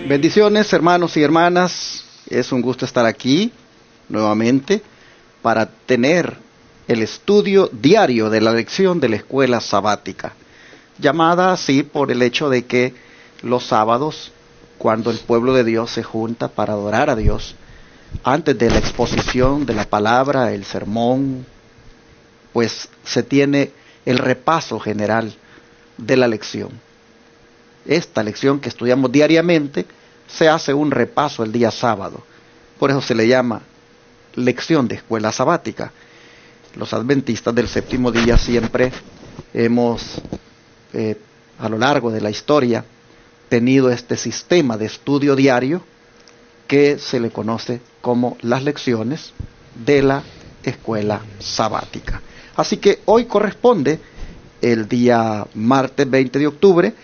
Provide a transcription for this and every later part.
Bendiciones, hermanos y hermanas. Es un gusto estar aquí nuevamente para tener el estudio diario de la lección de la escuela sabática, llamada así por el hecho de que los sábados, cuando el pueblo de Dios se junta para adorar a Dios, antes de la exposición de la palabra, el sermón, pues se tiene el repaso general de la lección. Esta lección que estudiamos diariamente se hace un repaso el día sábado. Por eso se le llama lección de escuela sabática. Los adventistas del séptimo día siempre hemos, a lo largo de la historia, tenido este sistema de estudio diario que se le conoce como las lecciones de la escuela sabática. Así que hoy corresponde, el día martes 20 de octubre,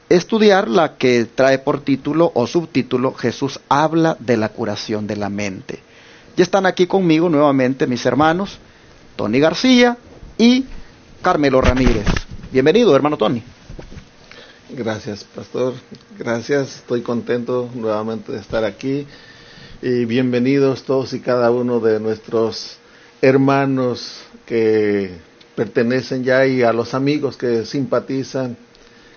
estudiar la que trae por título o subtítulo Jesús habla de la curación de la mente. Ya están aquí conmigo nuevamente mis hermanos Tony García y Carmelo Ramírez. Bienvenido, hermano Tony. Gracias, pastor. Gracias, estoy contento nuevamente de estar aquí. Y bienvenidos todos y cada uno de nuestros hermanos que pertenecen ya y a los amigos que simpatizan.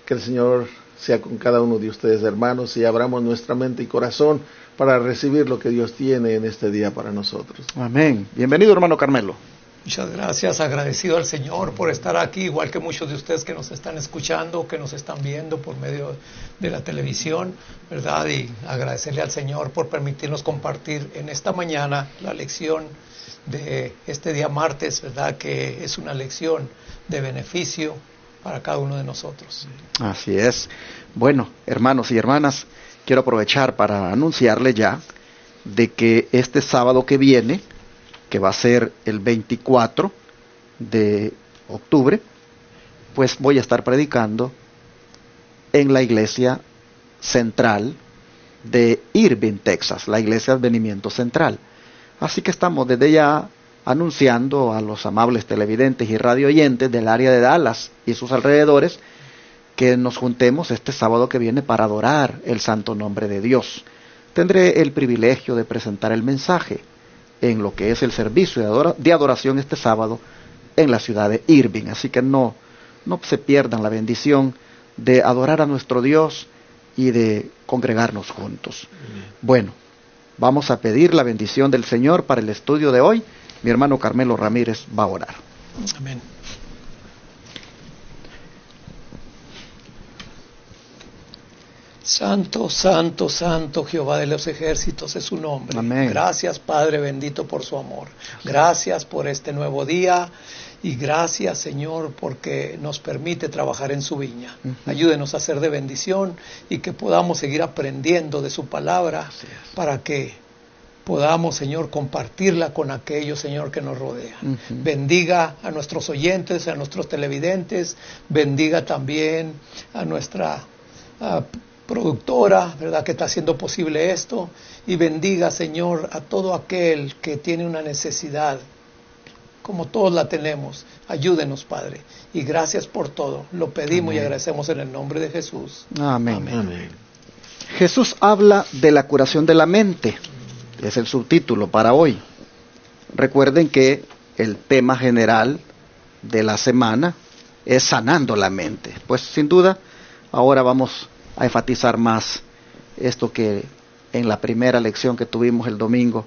Que el Señor sea con cada uno de ustedes, hermanos, y abramos nuestra mente y corazón para recibir lo que Dios tiene en este día para nosotros. Amén. Bienvenido, hermano Carmelo. Muchas gracias, agradecido al Señor por estar aquí, igual que muchos de ustedes que nos están escuchando, que nos están viendo por medio de la televisión, ¿verdad? Y agradecerle al Señor por permitirnos compartir en esta mañana la lección de este día martes, ¿verdad? Que es una lección de beneficio para cada uno de nosotros. Así es. Bueno, hermanos y hermanas, quiero aprovechar para anunciarle ya de que este sábado que viene, que va a ser el 24 de octubre, pues voy a estar predicando en la iglesia central de Irving, Texas, la iglesia Advenimiento Central. Así que estamos desde ya anunciando a los amables televidentes y radio oyentes del área de Dallas y sus alrededores que nos juntemos este sábado que viene para adorar el santo nombre de Dios. Tendré el privilegio de presentar el mensaje en lo que es el servicio de adoración este sábado en la ciudad de Irving. Así que no se pierdan la bendición de adorar a nuestro Dios y de congregarnos juntos. Bueno, vamos a pedir la bendición del Señor para el estudio de hoy. Mi hermano Carmelo Ramírez va a orar. Amén. Santo, santo, santo, Jehová de los ejércitos es su nombre. Amén. Gracias, Padre bendito, por su amor. Gracias por este nuevo día y gracias, Señor, porque nos permite trabajar en su viña. Ayúdenos a ser de bendición y que podamos seguir aprendiendo de su palabra para que podamos, Señor, compartirla con aquellos, Señor, que nos rodean. Bendiga a nuestros oyentes, a nuestros televidentes, bendiga también a nuestra productora, ¿verdad?, que está haciendo posible esto, y bendiga, Señor, a todo aquel que tiene una necesidad, como todos la tenemos. Ayúdenos, Padre, y gracias por todo. Lo pedimos. Amén. Y agradecemos en el nombre de Jesús. Amén. Amén. Amén. Jesús habla de la curación de la mente. Es el subtítulo para hoy. Recuerden que el tema general de la semana es sanando la mente. Pues sin duda, ahora vamos a enfatizar más esto que en la primera lección que tuvimos el domingo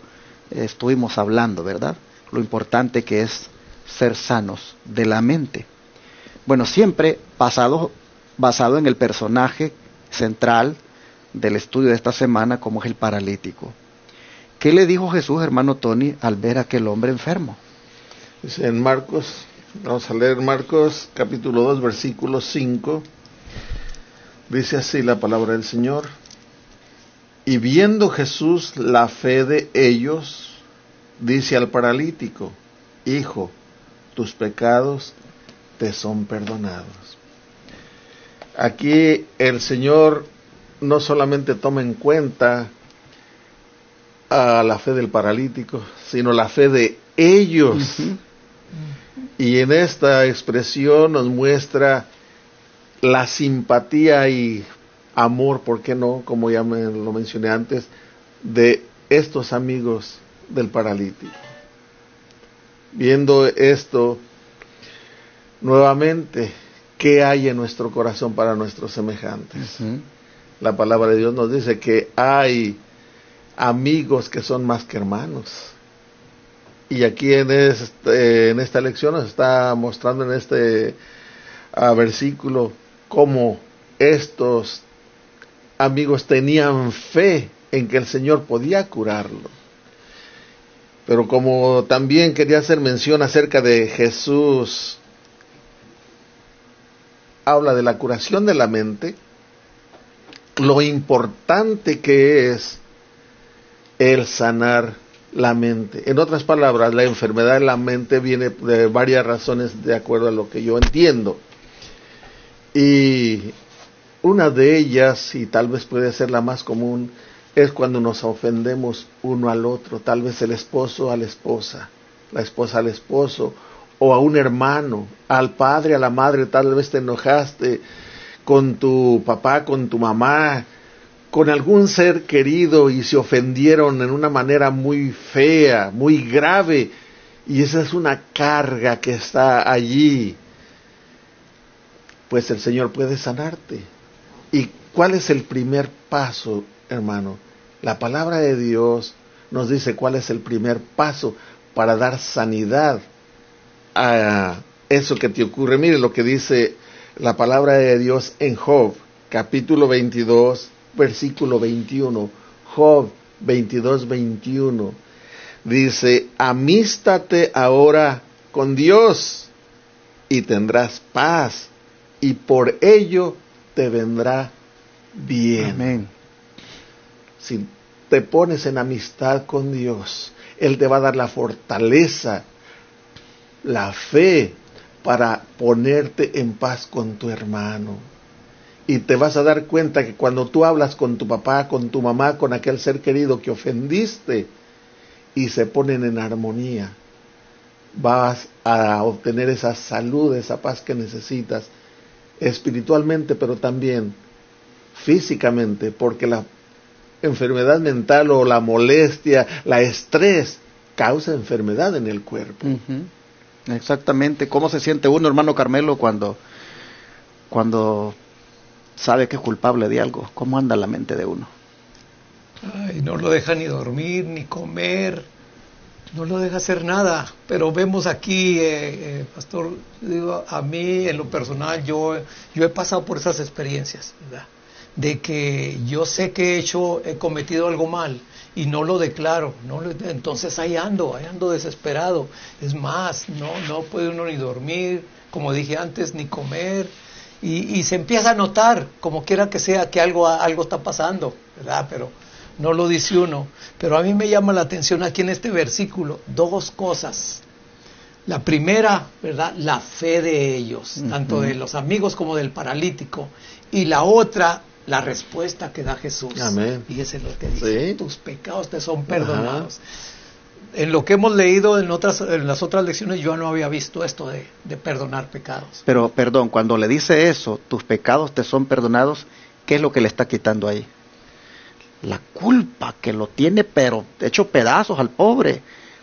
estuvimos hablando, ¿verdad? Lo importante que es ser sanos de la mente. Bueno, siempre basado en el personaje central del estudio de esta semana, como es el paralítico. ¿Qué le dijo Jesús, hermano Tony, al ver a aquel hombre enfermo? Dice en Marcos, vamos a leer Marcos capítulo 2, versículo 5. Dice así la palabra del Señor. Y viendo Jesús la fe de ellos, dice al paralítico: Hijo, tus pecados te son perdonados. Aquí el Señor no solamente toma en cuenta a la fe del paralítico, sino la fe de ellos. Y en esta expresión nos muestra la simpatía y amor, ¿por qué no? Como ya lo mencioné antes, de estos amigos del paralítico. Viendo esto, nuevamente, ¿qué hay en nuestro corazón para nuestros semejantes? La palabra de Dios nos dice que hay amigos que son más que hermanos. Y aquí en esta lección nos está mostrando en este versículo cómo estos amigos tenían fe en que el Señor podía curarlo. Pero como también quería hacer mención acerca de Jesús, habla de la curación de la mente, lo importante que es el sanar la mente. En otras palabras, la enfermedad de la mente viene de varias razones de acuerdo a lo que yo entiendo. Y una de ellas, y tal vez puede ser la más común, es cuando nos ofendemos uno al otro, tal vez el esposo a la esposa al esposo, o a un hermano, al padre, a la madre, tal vez te enojaste con tu papá, con tu mamá, con algún ser querido y se ofendieron en una manera muy fea, muy grave, y esa es una carga que está allí. Pues el Señor puede sanarte. ¿Y cuál es el primer paso, hermano? La palabra de Dios nos dice cuál es el primer paso para dar sanidad a eso que te ocurre. Mire lo que dice la palabra de Dios en Job, capítulo 22, versículo 21. Job 22, 21. Dice: amístate ahora con Dios y tendrás paz, y por ello te vendrá bien. Amén. Si te pones en amistad con Dios, Él te va a dar la fortaleza, la fe para ponerte en paz con tu hermano. Y te vas a dar cuenta que cuando tú hablas con tu papá, con tu mamá, con aquel ser querido que ofendiste, y se ponen en armonía, vas a obtener esa salud, esa paz que necesitas espiritualmente, pero también físicamente, porque la enfermedad mental o la molestia, la estrés, causa enfermedad en el cuerpo. Exactamente. ¿Cómo se siente uno, hermano Carmelo, cuando sabe que es culpable de algo? ¿Cómo anda la mente de uno? Ay, no lo deja ni dormir, ni comer, no lo deja hacer nada. Pero vemos aquí, pastor, digo, a mí en lo personal, yo he pasado por esas experiencias, ¿verdad? De que yo sé que he cometido algo mal y no lo declaro, entonces ahí ando desesperado. Es más, no puede uno ni dormir, como dije antes, ni comer, y se empieza a notar, como quiera que sea, que algo está pasando, ¿verdad? Pero no lo dice uno. Pero a mí me llama la atención aquí en este versículo dos cosas. La primera, ¿verdad? La fe de ellos, tanto de los amigos como del paralítico, y la otra, la respuesta que da Jesús. Amén. Y ese es lo que dice: ¿sí? Tus pecados te son perdonados. Ajá. En lo que hemos leído en las otras lecciones, yo no había visto esto de perdonar pecados. Pero, perdón, cuando le dice eso, tus pecados te son perdonados, ¿qué es lo que le está quitando ahí? La culpa, que lo tiene pero hecho pedazos al pobre.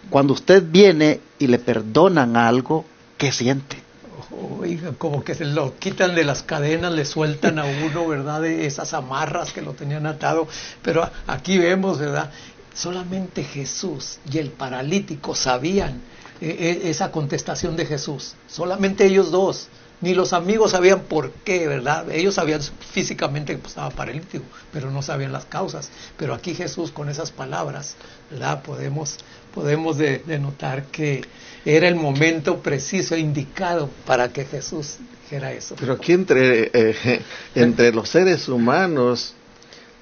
Cuando usted viene y le perdonan algo, ¿qué siente? Oiga, como que se lo quitan de las cadenas, le sueltan a uno, ¿verdad? De esas amarras que lo tenían atado. Pero aquí vemos, ¿verdad? Solamente Jesús y el paralítico sabían esa contestación de Jesús. Solamente ellos dos. Ni los amigos sabían por qué, ¿verdad? Ellos sabían físicamente que estaba paralítico, pero no sabían las causas. Pero aquí Jesús, con esas palabras, ¿verdad? Podemos notar que era el momento preciso e indicado para que Jesús dijera eso. Pero aquí entre los seres humanos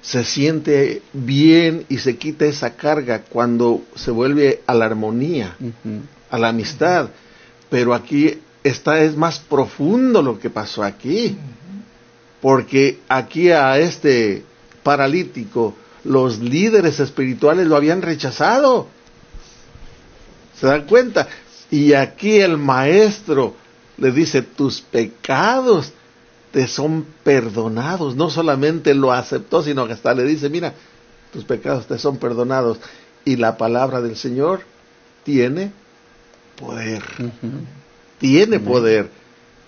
se siente bien y se quita esa carga cuando se vuelve a la armonía, a la amistad. Pero aquí es más profundo lo que pasó aquí, porque aquí a este paralítico los líderes espirituales lo habían rechazado. ¿Se dan cuenta? Y aquí el maestro le dice: tus pecados te son perdonados. No solamente lo aceptó, sino que hasta le dice, mira, tus pecados te son perdonados. Y la palabra del Señor tiene poder. Tiene poder.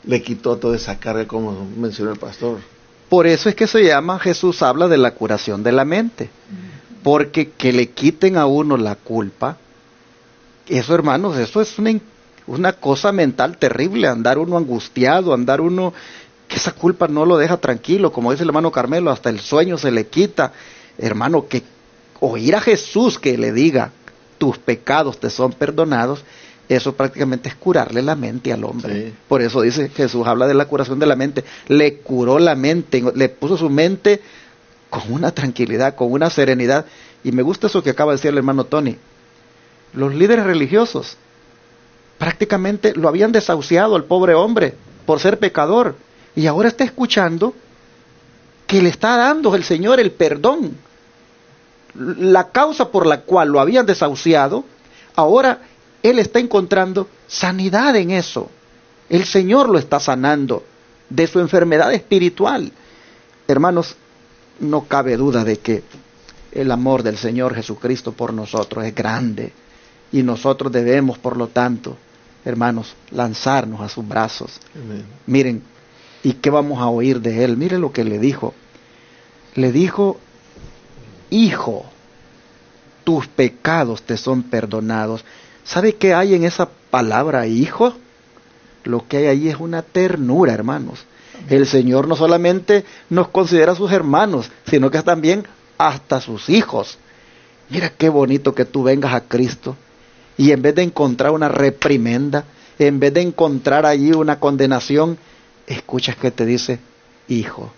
Le quitó toda esa carga, como mencionó el pastor. Por eso es que se llama, Jesús habla de la curación de la mente. Porque que le quiten a uno la culpa, eso, hermanos, eso es una cosa mental terrible, andar uno angustiado, andar uno, que esa culpa no lo deja tranquilo, como dice el hermano Carmelo, hasta el sueño se le quita. Hermano, que oír a Jesús que le diga, tus pecados te son perdonados, eso prácticamente es curarle la mente al hombre. Sí. Por eso dice Jesús, habla de la curación de la mente. Le curó la mente, le puso su mente con una tranquilidad, con una serenidad. Y me gusta eso que acaba de decir el hermano Tony. Los líderes religiosos prácticamente lo habían desahuciado al pobre hombre por ser pecador. Y ahora está escuchando que le está dando el Señor el perdón. La causa por la cual lo habían desahuciado, ahora él está encontrando sanidad en eso. El Señor lo está sanando de su enfermedad espiritual. Hermanos, no cabe duda de que el amor del Señor Jesucristo por nosotros es grande. Y nosotros debemos, por lo tanto, hermanos, lanzarnos a sus brazos. Amén. Miren, ¿y qué vamos a oír de Él? Miren lo que le dijo. Le dijo, hijo, tus pecados te son perdonados. ¿Sabe qué hay en esa palabra, hijo? Lo que hay ahí es una ternura, hermanos. El Señor no solamente nos considera sus hermanos, sino que también hasta sus hijos. Mira qué bonito que tú vengas a Cristo y en vez de encontrar una reprimenda, en vez de encontrar allí una condenación, escuchas que te dice, hijo,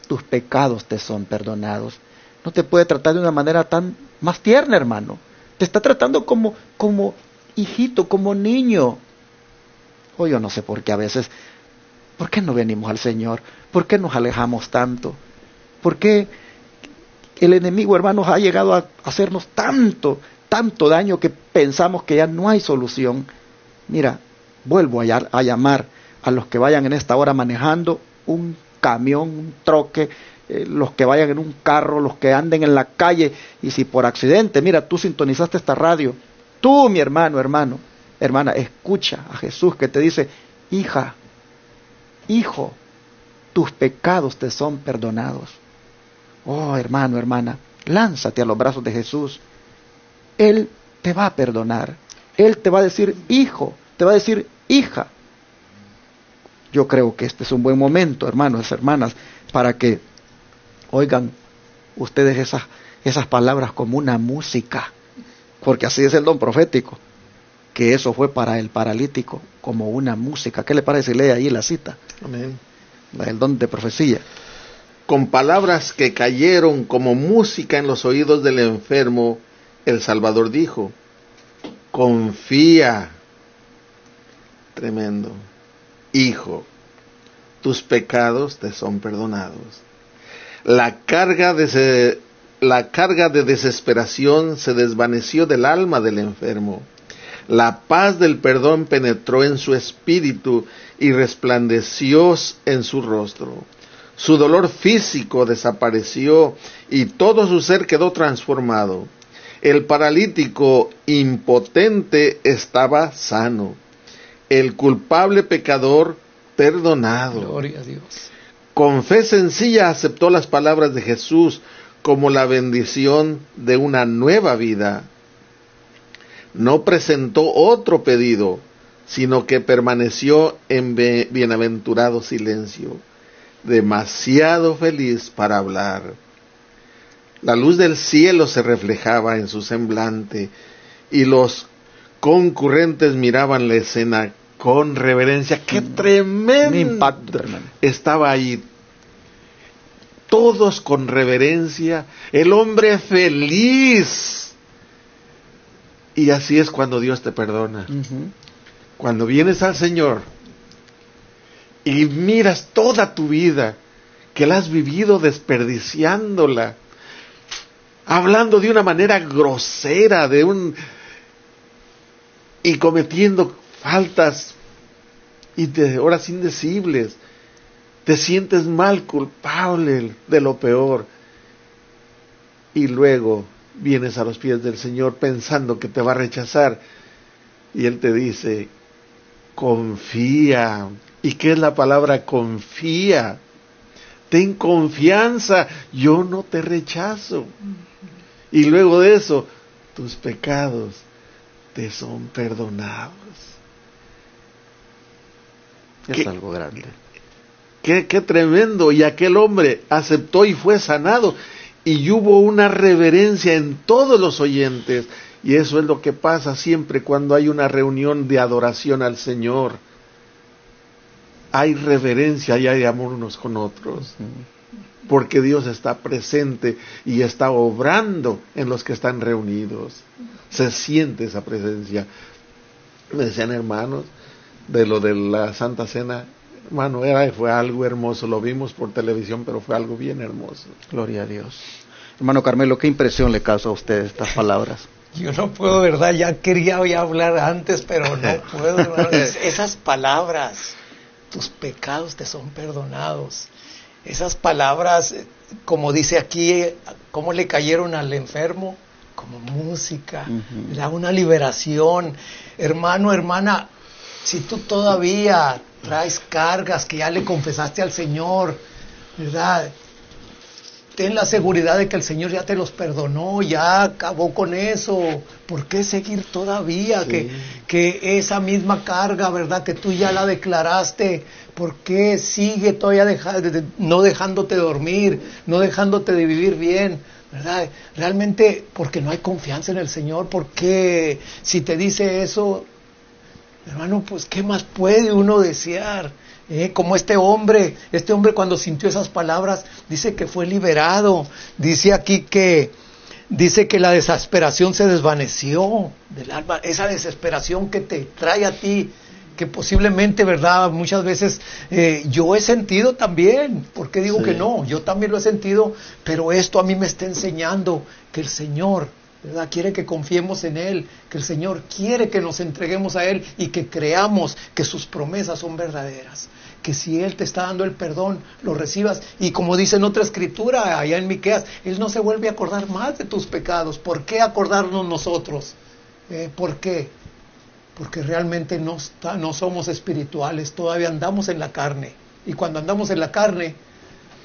tus pecados te son perdonados. No te puede tratar de una manera tan más tierna, hermano. Te está tratando como hijito, como niño. O yo no sé por qué a veces, ¿por qué no venimos al Señor? ¿Por qué nos alejamos tanto? ¿Por qué el enemigo, hermanos, ha llegado a hacernos tanto daño que pensamos que ya no hay solución? Mira, vuelvo a llamar a los que vayan en esta hora manejando un camión, un troque, los que vayan en un carro, los que anden en la calle, y si por accidente, mira, tú sintonizaste esta radio, tú, mi hermano, hermana, escucha a Jesús que te dice, hija, hijo, tus pecados te son perdonados. Oh, hermano, hermana, lánzate a los brazos de Jesús. Él te va a perdonar. Él te va a decir, hijo, te va a decir, hija. Yo creo que este es un buen momento, hermanos, hermanas, para que oigan ustedes esas palabras como una música, porque así es el don profético, que eso fue para el paralítico como una música. ¿Qué le parece? Lee ahí la cita. Amén. El don de profecía. Con palabras que cayeron como música en los oídos del enfermo, el Salvador dijo, confía, tremendo, hijo, tus pecados te son perdonados. La carga de desesperación se desvaneció del alma del enfermo. La paz del perdón penetró en su espíritu y resplandeció en su rostro. Su dolor físico desapareció y todo su ser quedó transformado. El paralítico impotente estaba sano. El culpable pecador perdonado. Gloria a Dios. Con fe sencilla aceptó las palabras de Jesús como la bendición de una nueva vida. No presentó otro pedido, sino que permaneció en bienaventurado silencio, demasiado feliz para hablar. La luz del cielo se reflejaba en su semblante y los concurrentes miraban la escena con reverencia. ¡Qué tremendo! Impacto, hermano. Estaba ahí, todos con reverencia, el hombre feliz. Y así es cuando Dios te perdona. Cuando vienes al Señor y miras toda tu vida, que la has vivido desperdiciándola, hablando de una manera grosera, y cometiendo faltas y de horas indecibles. te sientes mal, culpable de lo peor. Y luego vienes a los pies del Señor pensando que te va a rechazar. Y Él te dice, confía. ¿Y qué es la palabra confía? Ten confianza, yo no te rechazo. Y luego de eso, tus pecados te son perdonados. Es algo grande. Qué tremendo. Y aquel hombre aceptó y fue sanado. Y hubo una reverencia en todos los oyentes. Y eso es lo que pasa siempre cuando hay una reunión de adoración al Señor. Hay reverencia y hay amor unos con otros. Porque Dios está presente y está obrando en los que están reunidos. Se siente esa presencia. Me decían hermanos, de lo de la Santa Cena, hermano, fue algo hermoso, lo vimos por televisión, pero fue algo bien hermoso. Gloria a Dios. Hermano Carmelo, ¿qué impresión le causa a usted estas palabras? Yo no puedo, ¿verdad? Ya quería hablar antes, pero no puedo, hermano. Esas palabras, tus pecados te son perdonados. Esas palabras, como dice aquí, cómo le cayeron al enfermo, como música, da una liberación. Hermano, hermana, si tú todavía traes cargas que ya le confesaste al Señor, ¿verdad? Ten la seguridad de que el Señor ya te los perdonó, ya acabó con eso. ¿Por qué seguir todavía? Sí. Que esa misma carga, ¿verdad? Que tú ya la declaraste. ¿Por qué sigue todavía no dejándote dormir, no dejándote de vivir bien? ¿Verdad? Realmente porque no hay confianza en el Señor. Porque si te dice eso, hermano, pues ¿qué más puede uno desear? Como este hombre cuando sintió esas palabras, dice que fue liberado. Dice aquí que la desesperación se desvaneció del alma, esa desesperación que te trae a ti, que posiblemente, ¿verdad? Muchas veces yo he sentido también. ¿Por qué digo que no? Yo también lo he sentido, pero esto a mí me está enseñando que el Señor, ¿verdad? Quiere que confiemos en Él, que el Señor quiere que nos entreguemos a Él y que creamos que sus promesas son verdaderas. Que si Él te está dando el perdón, lo recibas. Y como dice en otra escritura, allá en Miqueas, Él no se vuelve a acordar más de tus pecados. ¿Por qué acordarnos nosotros? ¿Por qué? Porque realmente no somos espirituales, todavía andamos en la carne. Y cuando andamos en la carne,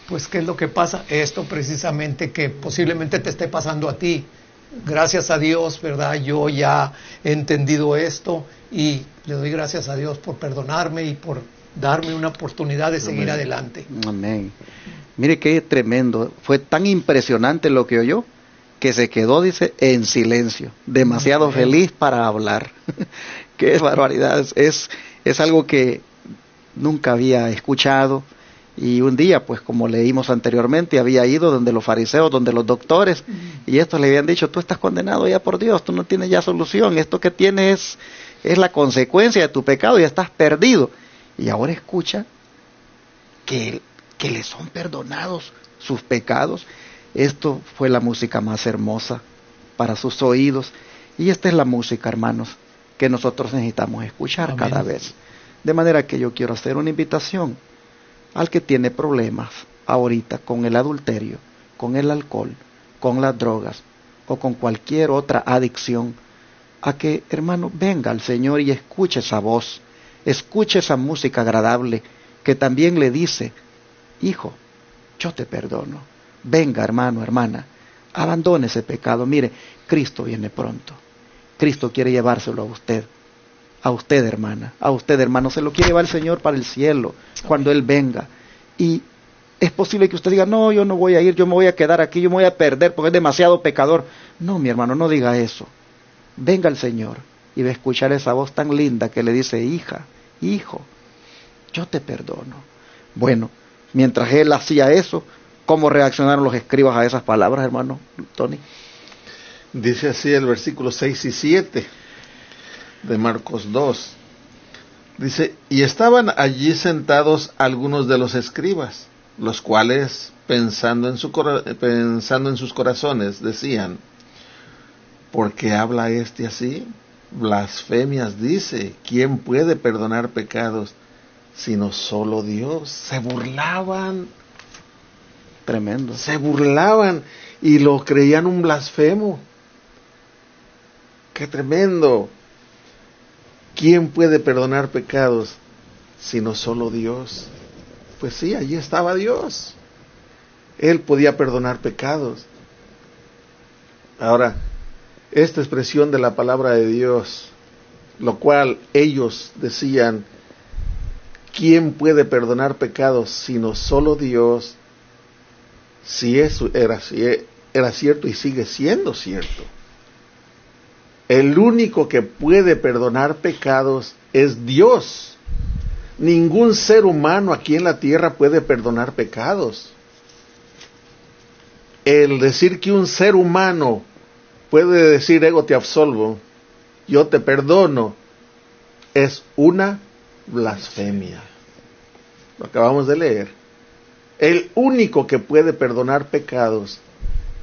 pues ¿qué es lo que pasa? Esto precisamente que posiblemente te esté pasando a ti. Gracias a Dios, ¿verdad? Yo ya he entendido esto y le doy gracias a Dios por perdonarme y por darme una oportunidad de seguir adelante. Amén. Mire qué tremendo. Fue tan impresionante lo que oyó que se quedó, dice, en silencio. Demasiado feliz para hablar. Qué barbaridad. Es algo que nunca había escuchado. Y un día, pues como leímos anteriormente, había ido donde los fariseos, donde los doctores, y estos le habían dicho, tú estás condenado ya por Dios, tú no tienes ya solución, esto que tienes es la consecuencia de tu pecado y estás perdido. Y ahora escucha que le son perdonados sus pecados. Esto fue la música más hermosa para sus oídos. Y esta es la música, hermanos, que nosotros necesitamos escuchar cada vez. De manera que yo quiero hacer una invitación al que tiene problemas ahorita con el adulterio, con el alcohol, con las drogas o con cualquier otra adicción, a que, hermano, venga al Señor y escuche esa voz. Escuche esa música agradable que también le dice, hijo, yo te perdono. Venga, hermano, hermana, abandone ese pecado. Mire, Cristo viene pronto. Cristo quiere llevárselo a usted, hermana, a usted, hermano. Se lo quiere llevar el Señor para el cielo cuando Él venga. Y es posible que usted diga, no, yo no voy a ir, yo me voy a quedar aquí, yo me voy a perder porque es demasiado pecador. No, mi hermano, no diga eso. Venga al Señor y va a escuchar esa voz tan linda que le dice, hija, hijo, yo te perdono. Bueno, mientras él hacía eso, ¿cómo reaccionaron los escribas a esas palabras, hermano Tony? Dice así el versículo 6 y 7 de Marcos 2. Dice, y estaban allí sentados algunos de los escribas, los cuales, pensando en sus corazones, decían, ¿por qué habla este así? Blasfemias dice, ¿quién puede perdonar pecados sino solo Dios. Se burlaban. Tremendo. Se burlaban y lo creían un blasfemo. ¡Qué tremendo! ¿Quién puede perdonar pecados sino solo Dios? Pues sí, allí estaba Dios. Él podía perdonar pecados. Ahora, esta expresión de la palabra de Dios, lo cual ellos decían, ¿quién puede perdonar pecados sino solo Dios? Si eso era cierto y sigue siendo cierto. El único que puede perdonar pecados es Dios. Ningún ser humano aquí en la tierra puede perdonar pecados. El decir que un ser humano puede decir, ego te absolvo, yo te perdono, es una blasfemia. Lo acabamos de leer. El único que puede perdonar pecados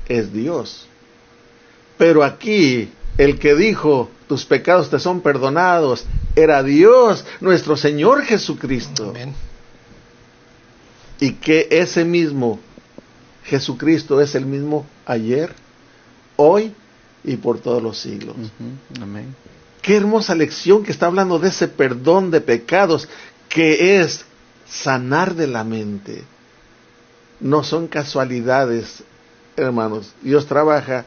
es Dios. Pero aquí, el que dijo, tus pecados te son perdonados, era Dios, nuestro Señor Jesucristo. Amén. Y que ese mismo Jesucristo es el mismo ayer, hoy y por todos los siglos. Amén. Qué hermosa lección que está hablando de ese perdón de pecados, que es sanar de la mente. No son casualidades, hermanos. Dios trabaja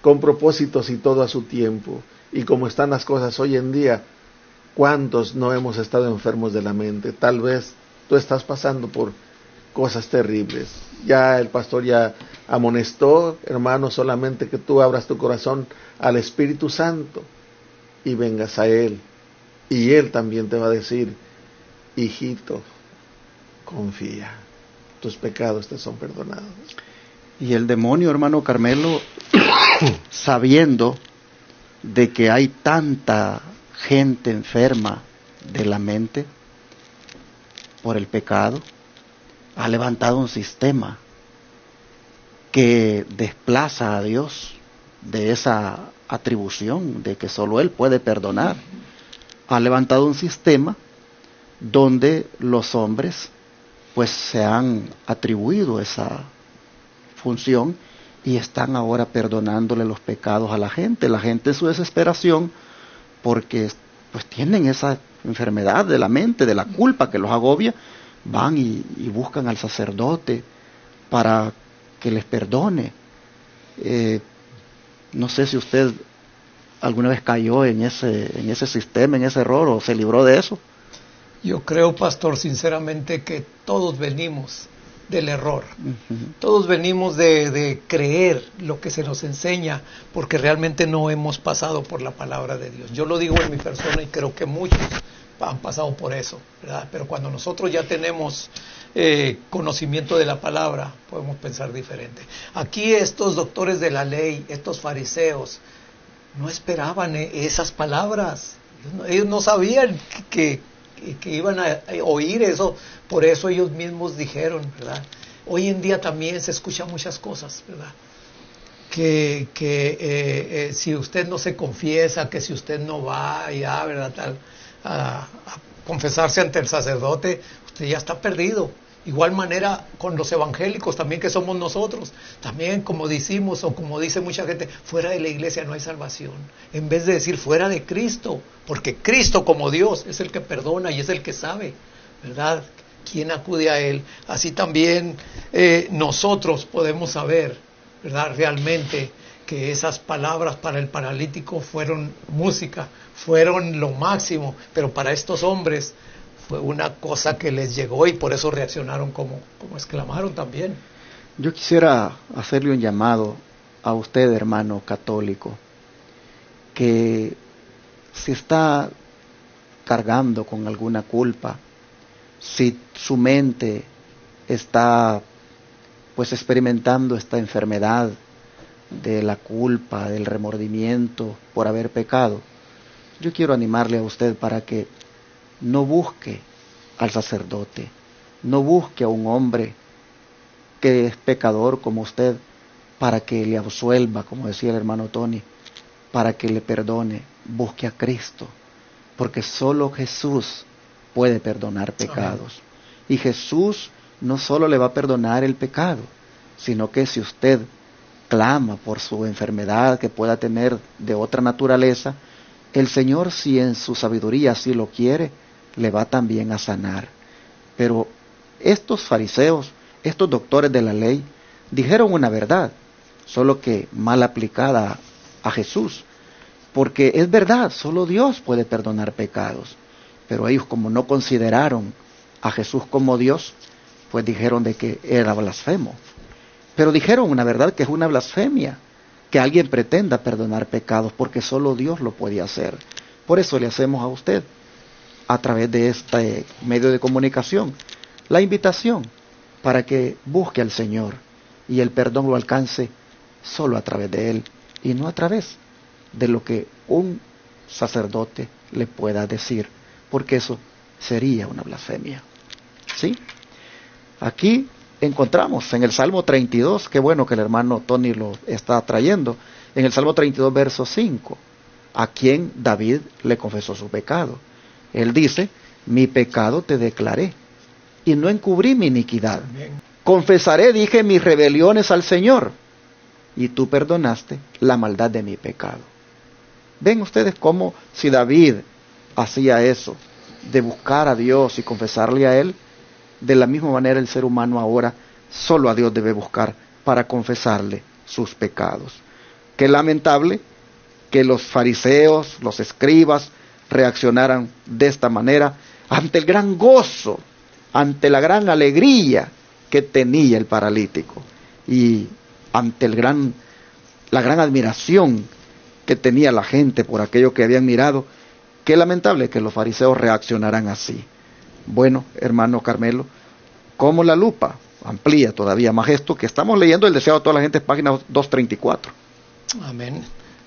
con propósitos y todo a su tiempo. Y como están las cosas hoy en día, ¿cuántos no hemos estado enfermos de la mente? Tal vez tú estás pasando por cosas terribles. Ya el pastor ya amonestó, hermano, solamente que tú abras tu corazón al Espíritu Santo y vengas a Él. Y Él también te va a decir, hijito, confía, tus pecados te son perdonados. Y el demonio, hermano Carmelo, sabiendo de que hay tanta gente enferma de la mente por el pecado, ha levantado un sistema que desplaza a Dios de esa atribución de que solo Él puede perdonar. Ha levantado un sistema donde los hombres pues se han atribuido esa función y están ahora perdonándole los pecados a la gente. La gente en su desesperación, porque pues tienen esa enfermedad de la mente, de la culpa que los agobia, van y buscan al sacerdote para que les perdone. No sé si usted alguna vez cayó en ese sistema, en ese error, o se libró de eso. Yo creo, pastor, sinceramente que todos venimos del error. Todos venimos de creer lo que se nos enseña, porque realmente no hemos pasado por la palabra de Dios. Yo lo digo en mi persona y creo que muchos han pasado por eso, ¿verdad? Pero cuando nosotros ya tenemos conocimiento de la palabra, podemos pensar diferente. Aquí estos doctores de la ley, estos fariseos, no esperaban esas palabras. Ellos no sabían que iban a oír eso, por eso ellos mismos dijeron, ¿verdad? Hoy en día también se escuchan muchas cosas, ¿verdad? Que si usted no se confiesa, que si usted no va ya, ¿verdad? A confesarse ante el sacerdote, usted ya está perdido. Igual manera con los evangélicos también, que somos nosotros, también como decimos o como dice mucha gente, fuera de la iglesia no hay salvación, en vez de decir fuera de Cristo, porque Cristo como Dios es el que perdona y es el que sabe, ¿verdad?, quién acude a Él. Así también nosotros podemos saber, ¿verdad?, realmente que esas palabras para el paralítico fueron música, fueron lo máximo, pero para estos hombres fue una cosa que les llegó y por eso reaccionaron como exclamaron también. Yo quisiera hacerle un llamado a usted, hermano católico, que si está cargando con alguna culpa, si su mente está pues experimentando esta enfermedad de la culpa, del remordimiento por haber pecado, yo quiero animarle a usted para que no busque al sacerdote, no busque a un hombre que es pecador como usted para que le absuelva, como decía el hermano Tony, para que le perdone. Busque a Cristo, porque solo Jesús puede perdonar pecados. Y Jesús no solo le va a perdonar el pecado, sino que si usted clama por su enfermedad que pueda tener de otra naturaleza, el Señor, si en su sabiduría así lo quiere, le va también a sanar. Pero estos fariseos, estos doctores de la ley, dijeron una verdad, solo que mal aplicada a Jesús. Porque es verdad, solo Dios puede perdonar pecados. Pero ellos, como no consideraron a Jesús como Dios, pues dijeron de que era blasfemo. Pero dijeron una verdad que es una blasfemia, que alguien pretenda perdonar pecados, porque solo Dios lo puede hacer. Por eso le hacemos a usted, a través de este medio de comunicación, la invitación para que busque al Señor y el perdón lo alcance solo a través de Él y no a través de lo que un sacerdote le pueda decir, porque eso sería una blasfemia. ¿Sí? Aquí encontramos en el Salmo 32, qué bueno que el hermano Tony lo está trayendo, en el Salmo 32, verso 5, a quien David le confesó su pecado. Él dice, mi pecado te declaré, y no encubrí mi iniquidad. Confesaré, dije, mis rebeliones al Señor, y tú perdonaste la maldad de mi pecado. ¿Ven ustedes cómo si David hacía eso, de buscar a Dios y confesarle a Él? De la misma manera el ser humano ahora solo a Dios debe buscar para confesarle sus pecados. Qué lamentable que los fariseos, los escribas, reaccionaran de esta manera ante el gran gozo, ante la gran alegría que tenía el paralítico y ante la gran admiración que tenía la gente por aquello que habían mirado. Qué lamentable que los fariseos reaccionaran así. Bueno, hermano Carmelo, como la lupa amplía todavía más esto que estamos leyendo, el deseo de toda la gente, página 234. Amén.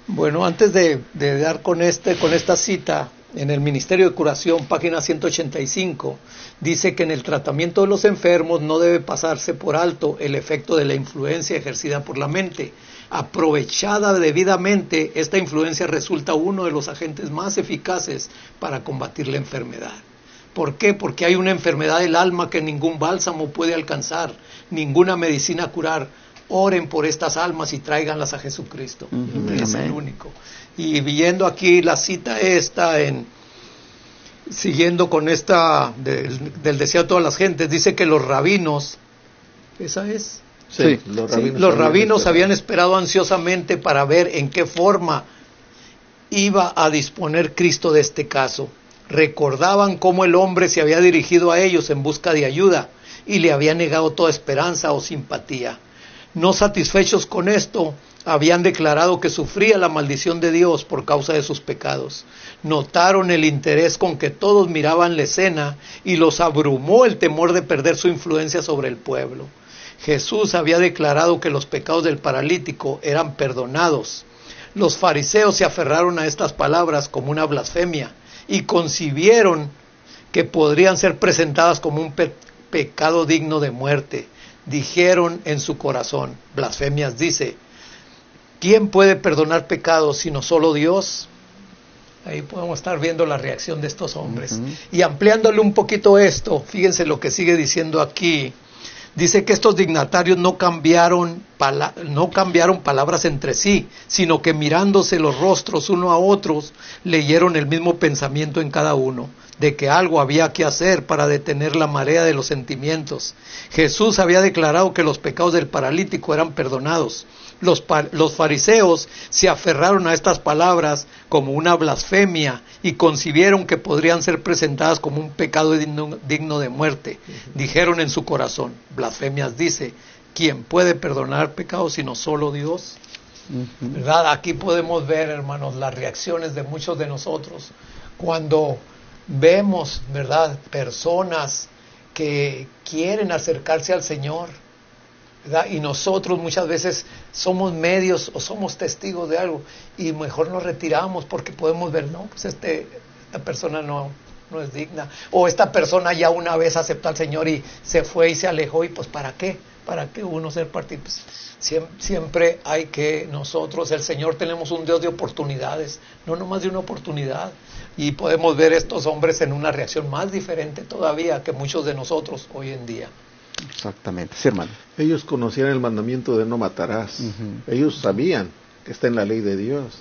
Bueno, antes de dar con esta cita, en el Ministerio de Curación, página 185, dice que en el tratamiento de los enfermos no debe pasarse por alto el efecto de la influencia ejercida por la mente. Aprovechada debidamente, esta influencia resulta uno de los agentes más eficaces para combatir la enfermedad. ¿Por qué? Porque hay una enfermedad del alma que ningún bálsamo puede alcanzar, ninguna medicina curar. Oren por estas almas y tráiganlas a Jesucristo. Es el único. Y viendo aquí la cita siguiendo con esta del deseo de todas las gentes, dice que los rabinos, ¿esa es? Sí, los rabinos habían esperado ansiosamente para ver en qué forma iba a disponer Cristo de este caso. Recordaban cómo el hombre se había dirigido a ellos en busca de ayuda y le había negado toda esperanza o simpatía. No satisfechos con esto, habían declarado que sufría la maldición de Dios por causa de sus pecados. Notaron el interés con que todos miraban la escena y los abrumó el temor de perder su influencia sobre el pueblo. Jesús había declarado que los pecados del paralítico eran perdonados. Los fariseos se aferraron a estas palabras como una blasfemia y concibieron que podrían ser presentadas como un pecado digno de muerte. Dijeron en su corazón, blasfemias dice, ¿quién puede perdonar pecados sino solo Dios? Ahí podemos estar viendo la reacción de estos hombres. Y ampliándole un poquito esto, fíjense lo que sigue diciendo aquí. Dice que estos dignatarios no cambiaron palabras entre sí, sino que mirándose los rostros uno a otros, leyeron el mismo pensamiento en cada uno, de que algo había que hacer para detener la marea de los sentimientos. Jesús había declarado que los pecados del paralítico eran perdonados. Los fariseos se aferraron a estas palabras como una blasfemia y concibieron que podrían ser presentadas como un pecado digno de muerte. Dijeron en su corazón, blasfemias dice, ¿quién puede perdonar pecados sino solo Dios? ¿Verdad? Aquí podemos ver, hermanos, las reacciones de muchos de nosotros cuando vemos, ¿verdad?, personas que quieren acercarse al Señor, ¿verdad? Y nosotros muchas veces somos medios o somos testigos de algo y mejor nos retiramos porque podemos ver, no, pues esta persona no es digna, o esta persona ya una vez aceptó al Señor y se fue y se alejó y pues ¿para qué? para que uno sea partícipe. Siempre hay que nosotros, el Señor, tenemos un Dios de oportunidades, no nomás de una oportunidad. Y podemos ver estos hombres en una reacción más diferente todavía que muchos de nosotros hoy en día. Exactamente, sí, hermano. Ellos conocían el mandamiento de no matarás. Ellos sabían que está en la ley de Dios.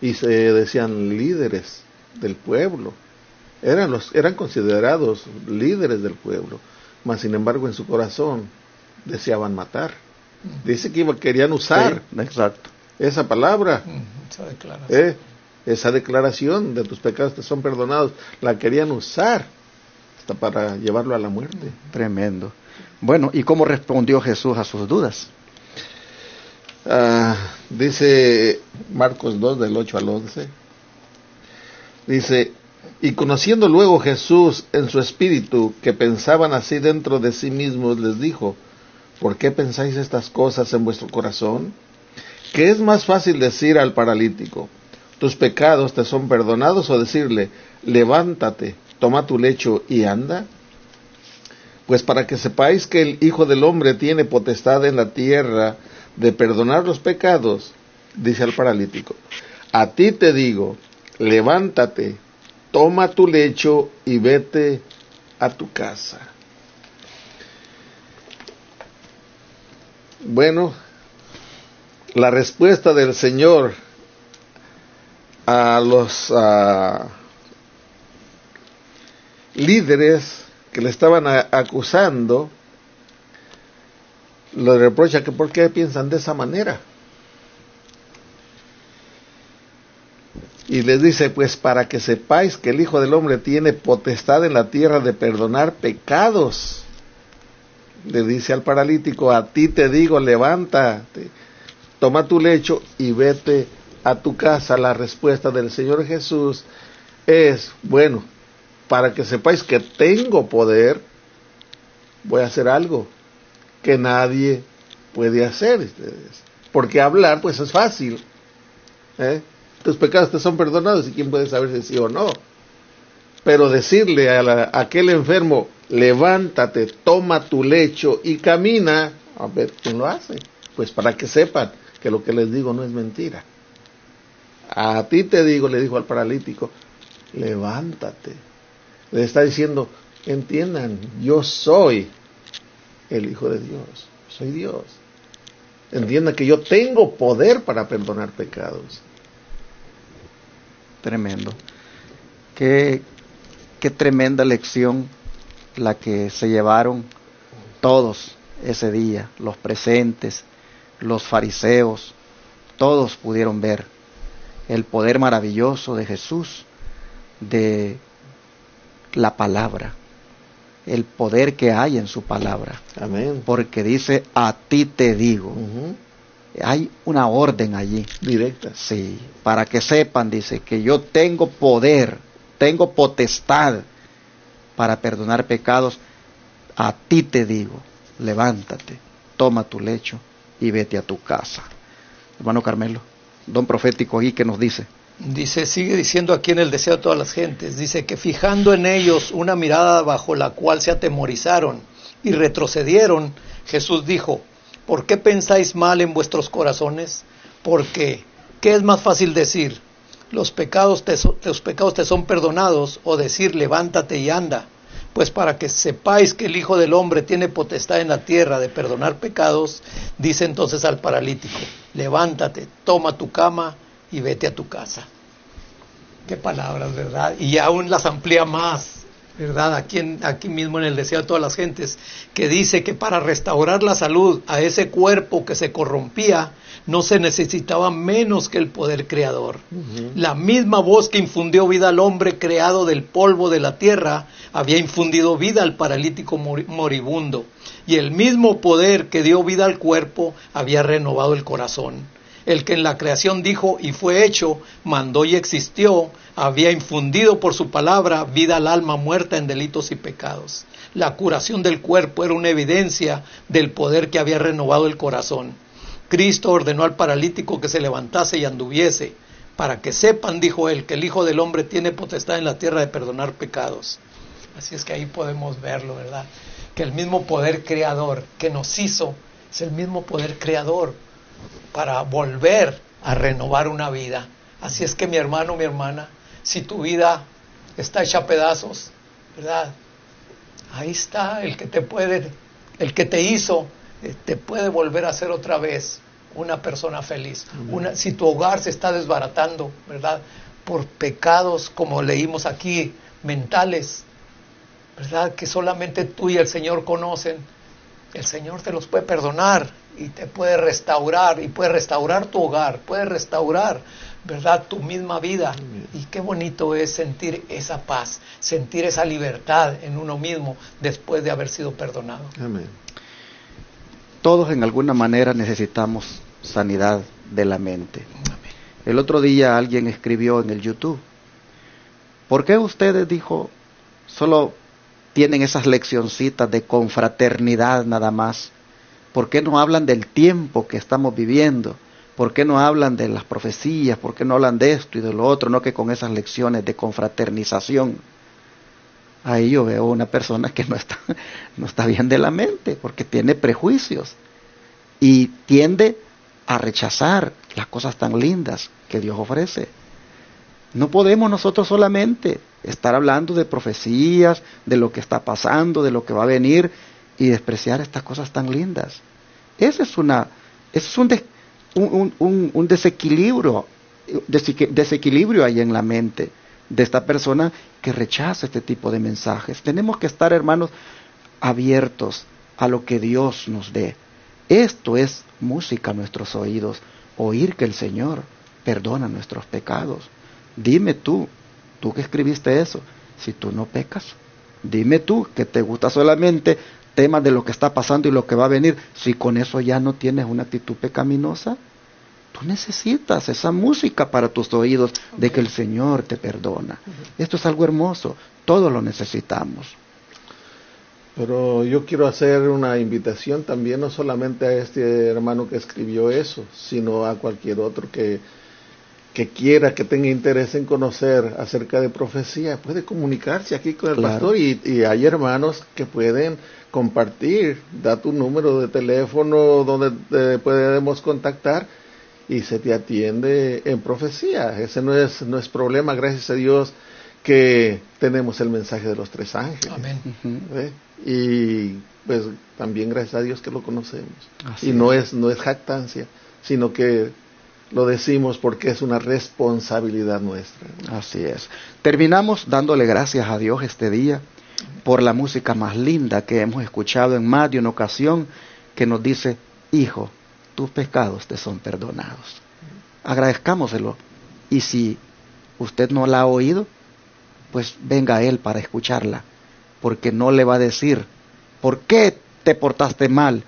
Y se decían líderes del pueblo. Eran considerados líderes del pueblo. Mas sin embargo en su corazón deseaban matar. Dice que querían usar exacto. esa palabra. Esa declaración. Esa declaración de tus pecados te son perdonados. La querían usar hasta para llevarlo a la muerte. Tremendo. Bueno, ¿y cómo respondió Jesús a sus dudas? Dice Marcos 2 del 8 al 11. Dice: y conociendo luego Jesús en su espíritu que pensaban así dentro de sí mismos, les dijo: ¿por qué pensáis estas cosas en vuestro corazón? ¿Qué es más fácil decir al paralítico: tus pecados te son perdonados, o decirle: levántate, toma tu lecho y anda? Pues para que sepáis que el Hijo del Hombre tiene potestad en la tierra de perdonar los pecados, dice al paralítico: a ti te digo, levántate, toma tu lecho y vete a tu casa. Bueno, la respuesta del Señor a los líderes que le estaban acusando, le reprocha que por qué piensan de esa manera. Y les dice: pues para que sepáis que el Hijo del Hombre tiene potestad en la tierra de perdonar pecados. Le dice al paralítico: a ti te digo, levántate, toma tu lecho y vete a tu casa. La respuesta del Señor Jesús es: bueno, para que sepáis que tengo poder, voy a hacer algo que nadie puede hacer. Porque hablar, pues es fácil. Tus pecados te son perdonados, y quién puede saber si sí o no. Pero decirle a aquel enfermo: levántate, toma tu lecho y camina, a ver quién lo hace. Pues para que sepan que lo que les digo no es mentira. A ti te digo, le dijo al paralítico, levántate. Le está diciendo: entiendan, yo soy el Hijo de Dios, soy Dios. Entiendan que yo tengo poder para perdonar pecados. Tremendo. Qué tremenda lección la que se llevaron todos ese día, los presentes, los fariseos, todos pudieron ver el poder maravilloso de Jesús, de la palabra, el poder que hay en su palabra. Amén. Porque dice: a ti te digo. Hay una orden allí. Directa. Sí, para que sepan, dice, que yo tengo poder, tengo potestad para perdonar pecados. A ti te digo, levántate, toma tu lecho y vete a tu casa. Hermano Carmelo, don profético ahí, ¿qué nos dice? Dice, sigue diciendo aquí en el deseo de todas las gentes, dice que fijando en ellos una mirada bajo la cual se atemorizaron y retrocedieron, Jesús dijo: ¿por qué pensáis mal en vuestros corazones? Porque, ¿qué es más fácil decir? Los pecados te son perdonados, o decir: levántate y anda. Pues para que sepáis que el Hijo del Hombre tiene potestad en la tierra de perdonar pecados, dice entonces al paralítico: levántate, toma tu cama y vete a tu casa. Qué palabras, ¿verdad? Y aún las amplía más, ¿verdad? Aquí mismo en el deseo de todas las gentes, que dice que para restaurar la salud a ese cuerpo que se corrompía, no se necesitaba menos que el poder creador. La misma voz que infundió vida al hombre creado del polvo de la tierra, había infundido vida al paralítico moribundo. Y el mismo poder que dio vida al cuerpo, había renovado el corazón. El que en la creación dijo y fue hecho, mandó y existió, había infundido por su palabra vida al alma muerta en delitos y pecados. La curación del cuerpo era una evidencia del poder que había renovado el corazón. Cristo ordenó al paralítico que se levantase y anduviese. Para que sepan, dijo él, que el Hijo del Hombre tiene potestad en la tierra de perdonar pecados. Así es que ahí podemos verlo, ¿verdad? que el mismo poder creador que nos hizo es el mismo poder creador para volver a renovar una vida. Así es que mi hermano, mi hermana, si tu vida está hecha a pedazos, ¿verdad? Ahí está el que te hizo, te puede volver a hacer otra vez una persona feliz. Si tu hogar se está desbaratando, ¿verdad? Por pecados, como leímos aquí, mentales, ¿verdad? Que solamente tú y el Señor conocen, el Señor te los puede perdonar y te puede restaurar, y puede restaurar tu hogar, puede restaurar, ¿verdad?, tu misma vida. Y qué bonito es sentir esa paz, sentir esa libertad en uno mismo después de haber sido perdonado. Amén. Todos en alguna manera necesitamos sanidad de la mente. El otro día alguien escribió en el YouTube, ¿por qué ustedes, dijo, solo tienen esas leccioncitas de confraternidad nada más? ¿Por qué no hablan del tiempo que estamos viviendo? ¿Por qué no hablan de las profecías? ¿Por qué no hablan de esto y de lo otro? No que con esas lecciones de confraternización. Ahí yo veo una persona que no está bien de la mente, porque tiene prejuicios y tiende a rechazar las cosas tan lindas que Dios ofrece. No podemos nosotros solamente estar hablando de profecías, de lo que está pasando, de lo que va a venir, y despreciar estas cosas tan lindas. Ese es un desequilibrio ahí en la mente de esta persona que rechaza este tipo de mensajes. Tenemos que estar, hermanos, abiertos a lo que Dios nos dé. Esto es música a nuestros oídos, oír que el Señor perdona nuestros pecados. Dime tú que escribiste eso, si tú no pecas. Dime tú que te gusta solamente temas de lo que está pasando y lo que va a venir, si con eso ya no tienes una actitud pecaminosa. Tú necesitas esa música para tus oídos de que el Señor te perdona. Esto es algo hermoso, todos lo necesitamos. Pero yo quiero hacer una invitación también, no solamente a este hermano que escribió eso, sino a cualquier otro que quiera, que tenga interés en conocer acerca de profecía. Puede comunicarse aquí con el pastor, y hay hermanos que pueden compartir. Da tu número de teléfono donde te podemos contactar y se te atiende en profecía. Ese no es problema, gracias a Dios que tenemos el mensaje de los 3 ángeles. Amén. Y pues también gracias a Dios que lo conocemos. Así no es jactancia, sino que lo decimos porque es una responsabilidad nuestra. Así es. Terminamos dándole gracias a Dios este día por la música más linda que hemos escuchado en más de una ocasión, que nos dice: hijo, tus pecados te son perdonados. Agradezcámoselo. Y si usted no la ha oído, pues venga a Él para escucharla, porque no le va a decir ¿por qué te portaste mal?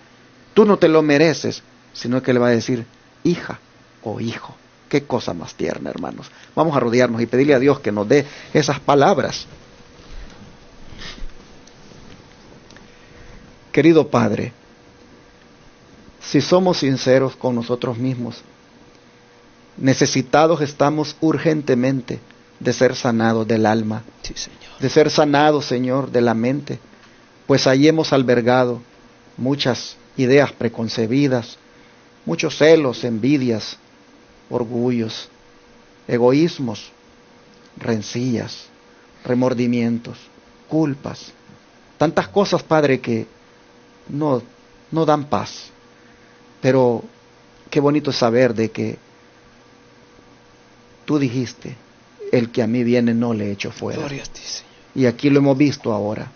Tú no te lo mereces, sino que le va a decir: hija o hijo. Qué cosa más tierna, hermanos. Vamos a rodearnos y pedirle a Dios que nos dé esas palabras. Querido Padre, si somos sinceros con nosotros mismos, necesitados estamos urgentemente de ser sanados del alma, sí, Señor. De ser sanados, Señor, de la mente, pues ahí hemos albergado muchas ideas preconcebidas, muchos celos, envidias, orgullos, egoísmos, rencillas, remordimientos, culpas, tantas cosas, Padre, que no dan paz. Pero qué bonito es saber de que tú dijiste: el que a mí viene no le echo fuera. Gloria a ti, Señor. Y aquí lo hemos visto ahora.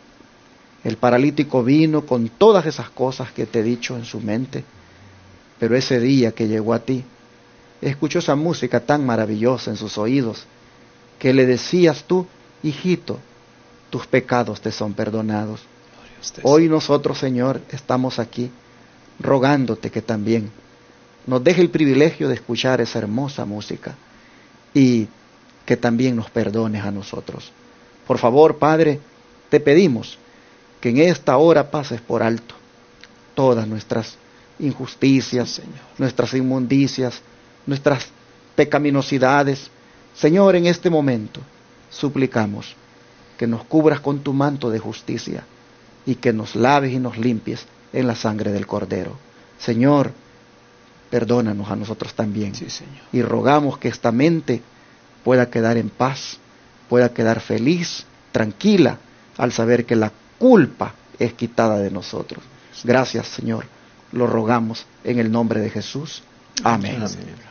El paralítico vino con todas esas cosas que te he dicho en su mente, pero ese día que llegó a ti, escuchó esa música tan maravillosa en sus oídos, que le decías tú: hijito, tus pecados te son perdonados. Hoy nosotros, Señor, estamos aquí rogándote que también nos deje el privilegio de escuchar esa hermosa música y que también nos perdones a nosotros. Por favor, Padre, te pedimos que en esta hora pases por alto todas nuestras injusticias, Señor, nuestras inmundicias, nuestras pecaminosidades. Señor, en este momento suplicamos que nos cubras con tu manto de justicia y que nos laves y nos limpies en la sangre del Cordero. Señor, perdónanos a nosotros también. Sí, Señor. Y rogamos que esta mente pueda quedar en paz, pueda quedar feliz, tranquila, al saber que la culpa es quitada de nosotros. Gracias, Señor. Lo rogamos en el nombre de Jesús. Amén. Amén.